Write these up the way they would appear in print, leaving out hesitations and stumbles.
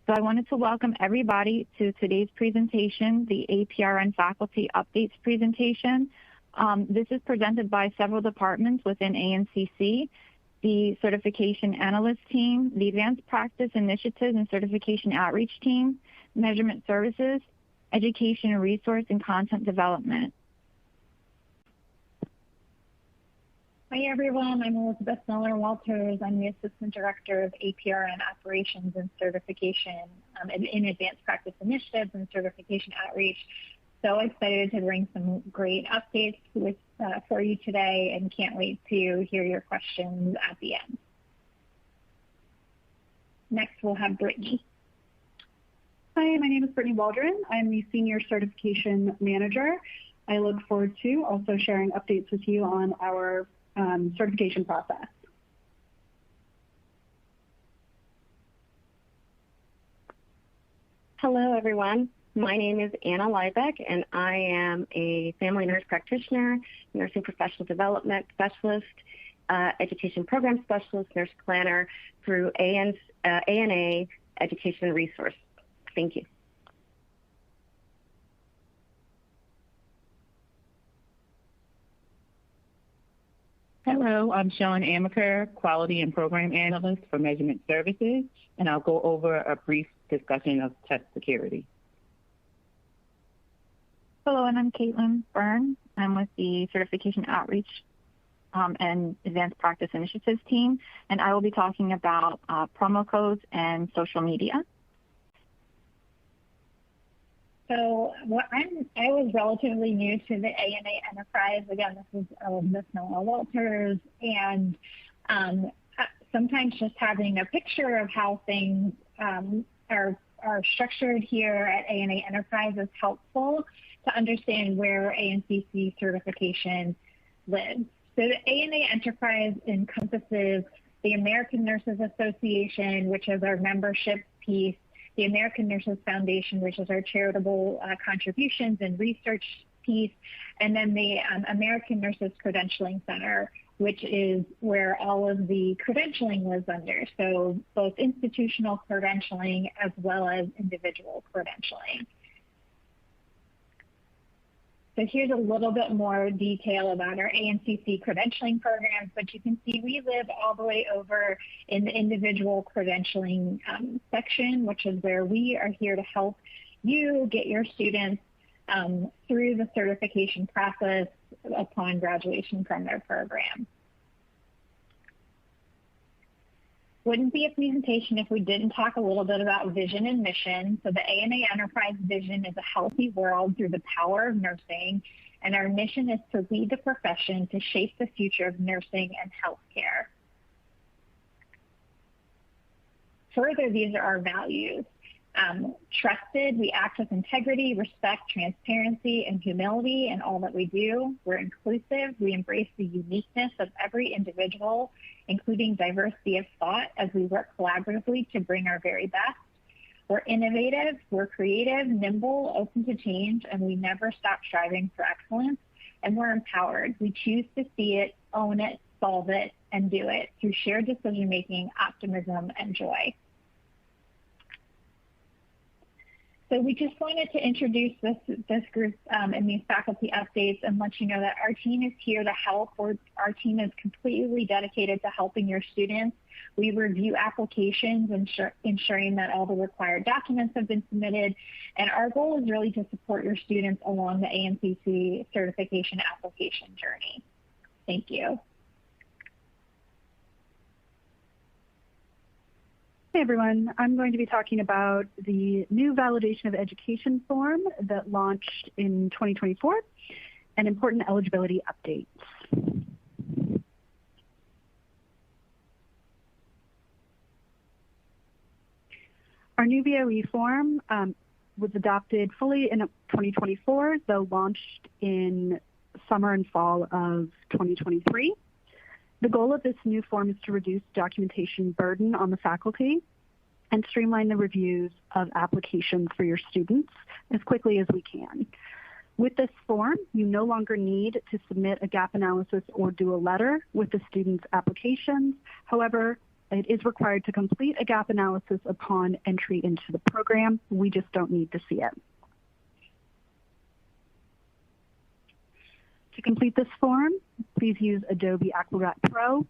So I wanted to welcome everybody to today's presentation, the APRN Faculty Updates presentation. This is presented by several departments within ANCC, the Certification Analyst Team, the Advanced Practice Initiatives and Certification Outreach Team, Measurement Services, Education and Resource and Content Development. Hi everyone, I'm Elizabeth Miller-Walters. I'm the Assistant Director of APRN Operations and Certification in Advanced Practice Initiatives and Certification Outreach. So excited to bring some great updates for you today and can't wait to hear your questions at the end. Next, we'll have Brittany. Hi, my name is Brittany Waldron. I'm the Senior Certification Manager. I look forward to also sharing updates with you on our certification process. Hello, everyone. My name is Anna Liebeck, and I am a family nurse practitioner, nursing professional development specialist, education program specialist, nurse planner through ANA Education and Resource. Thank you. Hello, I'm Sean Amaker, Quality and Program Analyst for Measurement Services, and I'll go over a brief discussion of test security. Hello, and I'm Caitlin Byrne. I'm with the Certification Outreach and Advanced Practice Initiatives team, and I will be talking about promo codes and social media. So I was relatively new to the ANA Enterprise. Again, this is Elizabeth Miller-Walters, and sometimes just having a picture of how things are structured here at ANA Enterprise is helpful to understand where ANCC certification lives. So the ANA Enterprise encompasses the American Nurses Association, which is our membership piece, the American Nurses Foundation, which is our charitable contributions and research piece, and then the American Nurses Credentialing Center, which is where all of the credentialing lives under. So both institutional credentialing as well as individual credentialing. So here's a little bit more detail about our ANCC credentialing programs, but you can see we live all the way over in the individual credentialing section, which is where we are here to help you get your students through the certification process upon graduation from their program. Wouldn't be a presentation if we didn't talk a little bit about vision and mission. So the ANA Enterprise vision is a healthy world through the power of nursing, and our mission is to lead the profession to shape the future of nursing and healthcare. Further, these are our values. Trusted, we act with integrity, respect, transparency, and humility in all that we do. We're inclusive, we embrace the uniqueness of every individual, including diversity of thought as we work collaboratively to bring our very best. We're innovative, we're creative, nimble, open to change, and we never stop striving for excellence. And we're empowered. We choose to see it, own it, solve it, and do it through shared decision-making, optimism, and joy. So we just wanted to introduce this group and these faculty updates and let you know that our team is here to help. Our team is completely dedicated to helping your students. We review applications, ensuring that all the required documents have been submitted. And our goal is really to support your students along the ANCC certification application journey. Thank you. Hey everyone, I'm going to be talking about the new validation of education form that launched in 2024 and important eligibility updates. Our new VOE form was adopted fully in 2024, though launched in summer and fall of 2023. The goal of this new form is to reduce documentation burden on the faculty and streamline the reviews of applications for your students as quickly as we can. With this form, you no longer need to submit a gap analysis or do a letter with the student's applications. However, It is required to complete a gap analysis upon entry into the program. We just don't need to see it. To complete this form, please use Adobe Acrobat Pro.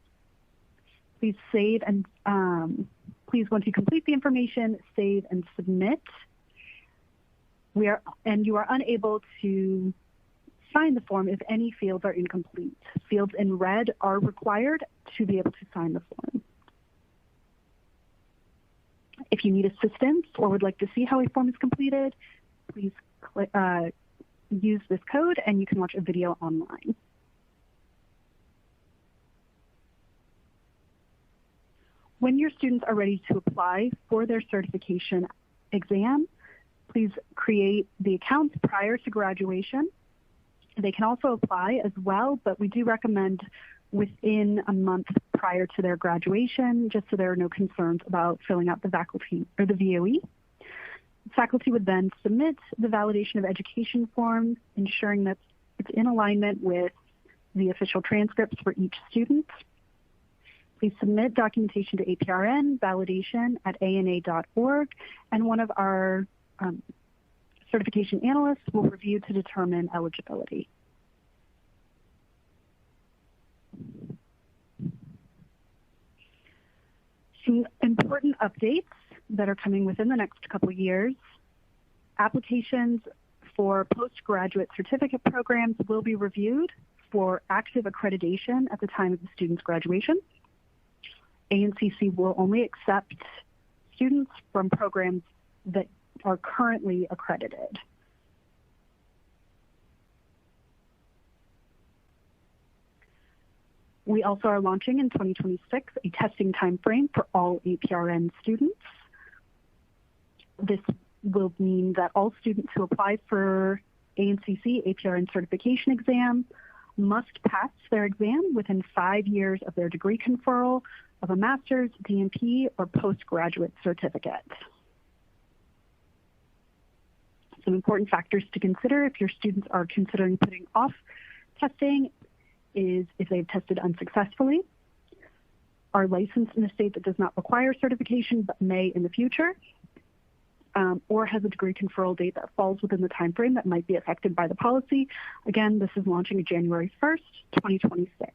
Please save and please, once you complete the information, save and submit. You are unable to sign the form if any fields are incomplete. Fields in red are required to be able to sign the form. If you need assistance or would like to see how a form is completed, please use this code and you can watch a video online. When your students are ready to apply for their certification exam, please create the accounts prior to graduation. They can also apply as well, but we do recommend within a month prior to their graduation, just so there are no concerns about filling out the faculty or the VOE. Faculty would then submit the validation of education form, ensuring that it's in alignment with the official transcripts for each student. Please submit documentation to APRN validation at ana.org, and one of our certification analysts will review to determine eligibility. Some important updates that are coming within the next couple of years. Applications for postgraduate certificate programs will be reviewed for active accreditation at the time of the student's graduation. ANCC will only accept students from programs that are currently accredited. We also are launching in 2026 a testing timeframe for all APRN students. This will mean that all students who apply for ANCC APRN certification exam must pass their exam within 5 years of their degree conferral of a master's, DNP, or postgraduate certificate. Some important factors to consider if your students are considering putting off testing is if they've tested unsuccessfully, are licensed in a state that does not require certification but may in the future, or has a degree conferral date that falls within the time frame that might be affected by the policy. Again, this is launching January 1st, 2026.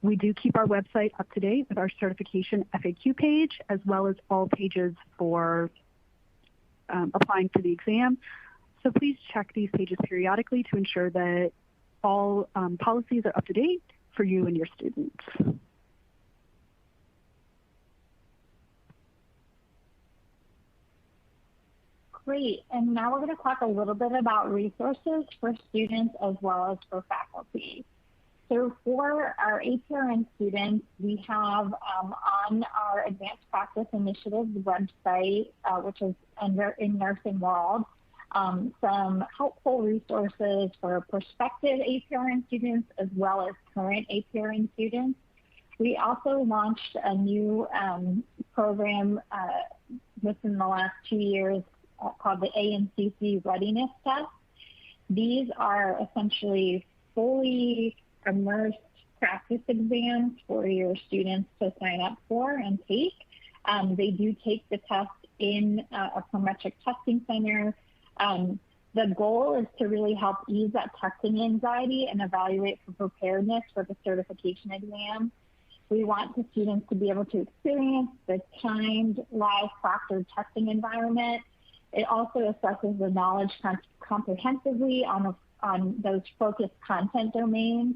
We do keep our website up to date with our certification FAQ page, as well as all pages for applying for the exam. So please check these pages periodically to ensure that all policies are up to date for you and your students. Great, and now we're going to talk a little bit about resources for students as well as for faculty. So for our APRN students, we have on our Advanced Practice Initiatives website, which is in Nursing World, some helpful resources for prospective APRN students as well as current APRN students. We also launched a new program within the last 2 years called the ANCC Readiness Test. These are essentially fully immersed practice exams for your students to sign up for and take. They do take the test in a parametric testing center. The goal is to really help ease that testing anxiety and evaluate for preparedness for the certification exam. We want the students to be able to experience the timed, live proctored testing environment. It also assesses the knowledge comprehensively on those focused content domains.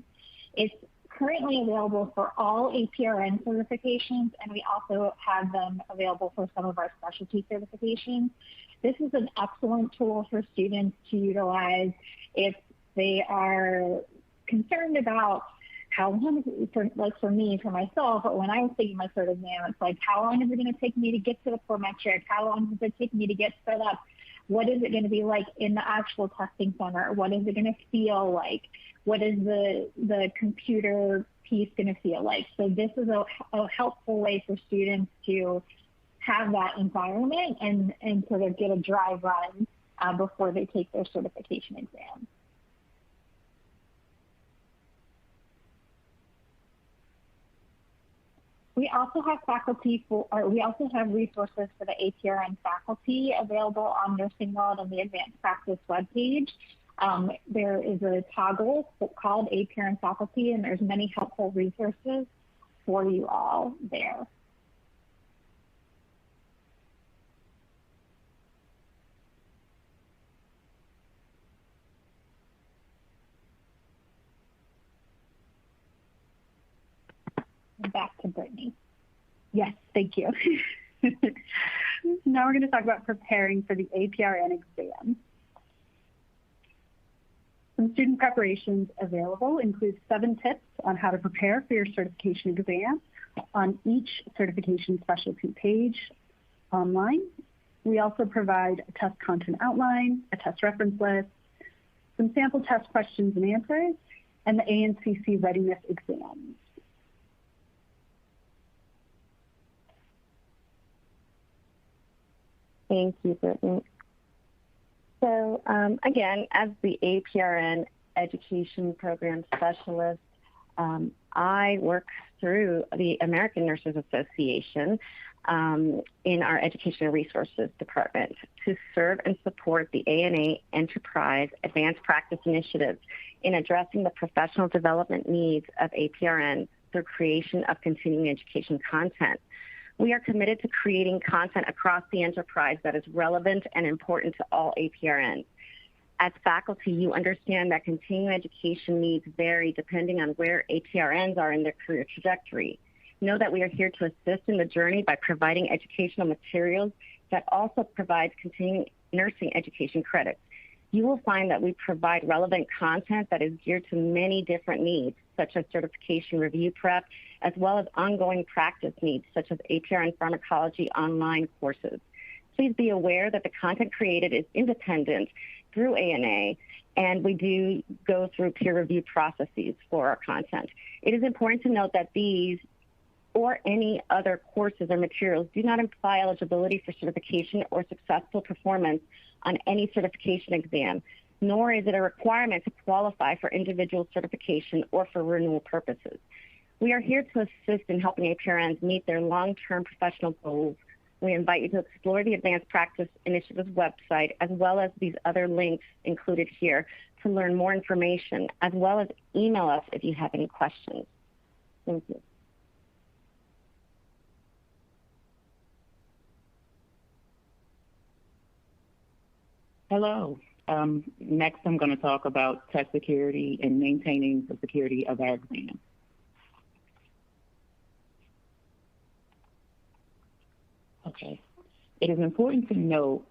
It's currently available for all APRN certifications, and we also have them available for some of our specialty certifications. This is an excellent tool for students to utilize if they are concerned about how long, for me, for myself, but when I was taking my cert exam, it's like, how long is it going to take me to get to the parametric? How long does it take me to get set up? What is it going to be like in the actual testing center? What is it going to feel like? What is the computer piece going to feel like? So this is a helpful way for students to have that environment and sort of get a dry run before they take their certification exam. We also have resources for the APRN faculty available on Nursing World and the Advanced Practice webpage. There is a toggle called APRN faculty, and there's many helpful resources for you all there. Back to Brittany. Yes, thank you. Now we're going to talk about preparing for the APRN exam. Some student preparations available include 7 tips on how to prepare for your certification exam on each certification specialty page online. We also provide a test content outline, a test reference list, some sample test questions and answers, and the ANCC readiness exams. Thank you, Brittany. So again, as the APRN Education Program Specialist, I work through the American Nurses Association in our Education and Resources Department to serve and support the ANA Enterprise Advanced Practice Initiative in addressing the professional development needs of APRN through creation of continuing education content. We are committed to creating content across the enterprise that is relevant and important to all APRNs. As faculty, you understand that continuing education needs vary depending on where APRNs are in their career trajectory. Know that we are here to assist in the journey by providing educational materials that also provide continuing nursing education credits. You will find that we provide relevant content that is geared to many different needs, such as certification review prep, as well as ongoing practice needs, such as APRN pharmacology online courses. Please be aware that the content created is independent through ANA, and we do go through peer review processes for our content. It is important to note that these or any other courses or materials do not imply eligibility for certification or successful performance on any certification exam, nor is it a requirement to qualify for individual certification or for renewal purposes. We are here to assist in helping APRNs meet their long-term professional goals. We invite you to explore the Advanced Practice Initiative's website, as well as these other links included here to learn more information, as well as email us if you have any questions. Thank you. Hello. Next, I'm going to talk about test security and maintaining the security of our exam. Okay. It is important to note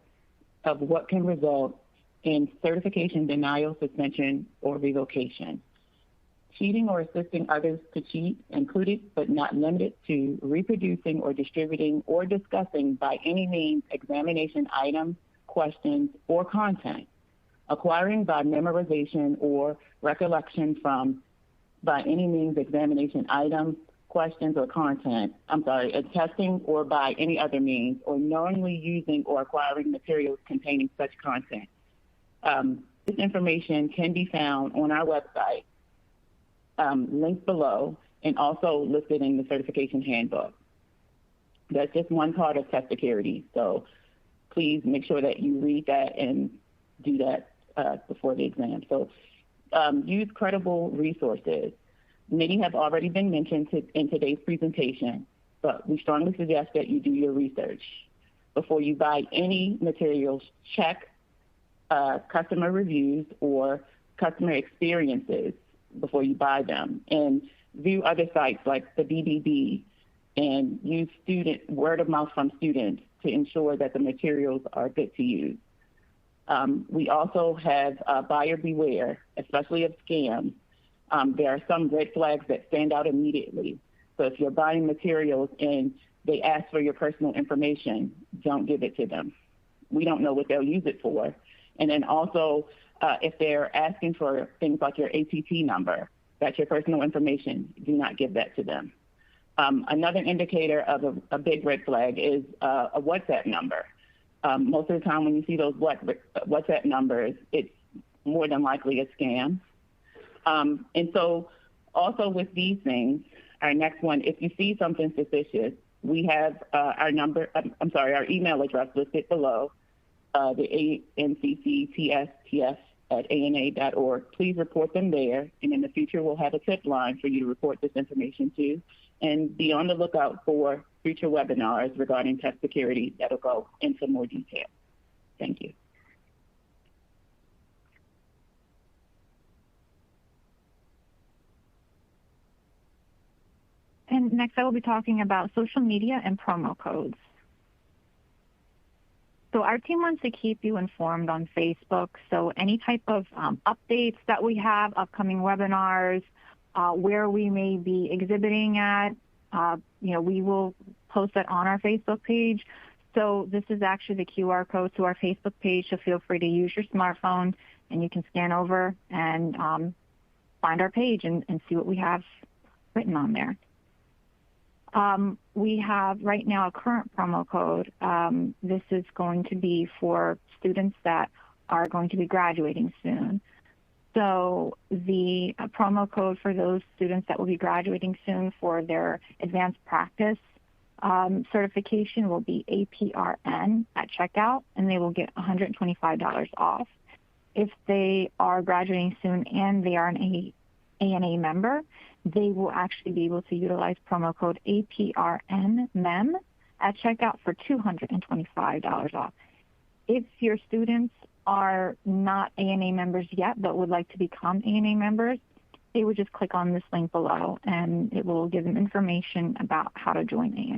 of what can result in certification denial, suspension, or revocation. Cheating or assisting others to cheat, included but not limited to reproducing or distributing or discussing by any means examination items, questions, or content, acquiring by memorization or recollection from by any means examination items, questions, or content, attesting or by any other means, or knowingly using or acquiring materials containing such content. This information can be found on our website, linked below, and also listed in the certification handbook. That's just one part of test security. So please make sure that you read that and do that before the exam. So use credible resources. Many have already been mentioned in today's presentation, but we strongly suggest that you do your research. Before you buy any materials, check customer reviews or customer experiences before you buy them, and view other sites like the BBB, and use word of mouth from students to ensure that the materials are good to use. We also have buyer beware, especially of scams. There are some red flags that stand out immediately. So if you're buying materials and they ask for your personal information, don't give it to them. We don't know what they'll use it for. And then also, if they're asking for things like your APT number, that's your personal information, do not give that to them. Another indicator of a big red flag is a WhatsApp number. Most of the time when you see those WhatsApp numbers, it's more than likely a scam. And so also with these things, Our next one, if you see something suspicious, we have our email address listed below, the ANCC@ana.org. Please report them there, and in the future we'll have a tip line for you to report this information to. And be on the lookout for future webinars regarding test security that'll go into more detail. Thank you. And next I will be talking about social media and promo codes. So our team wants to keep you informed on Facebook. So any type of updates that we have, upcoming webinars, where we may be exhibiting at, we will post that on our Facebook page. So this is actually the QR code to our Facebook page. So feel free to use your smartphone and you can scan over and find our page and see what we have written on there. We have right now a current promo code. This is going to be for students that are going to be graduating soon. So the promo code for those students that will be graduating soon for their advanced practice certification will be APRN at checkout, and they will get $125 off. If they are graduating soon and they are an ANA member, they will actually be able to utilize promo code APRNMEM at checkout for $225 off. If your students are not ANA members yet but would like to become ANA members, they would just click on this link below and it will give them information about how to join ANA.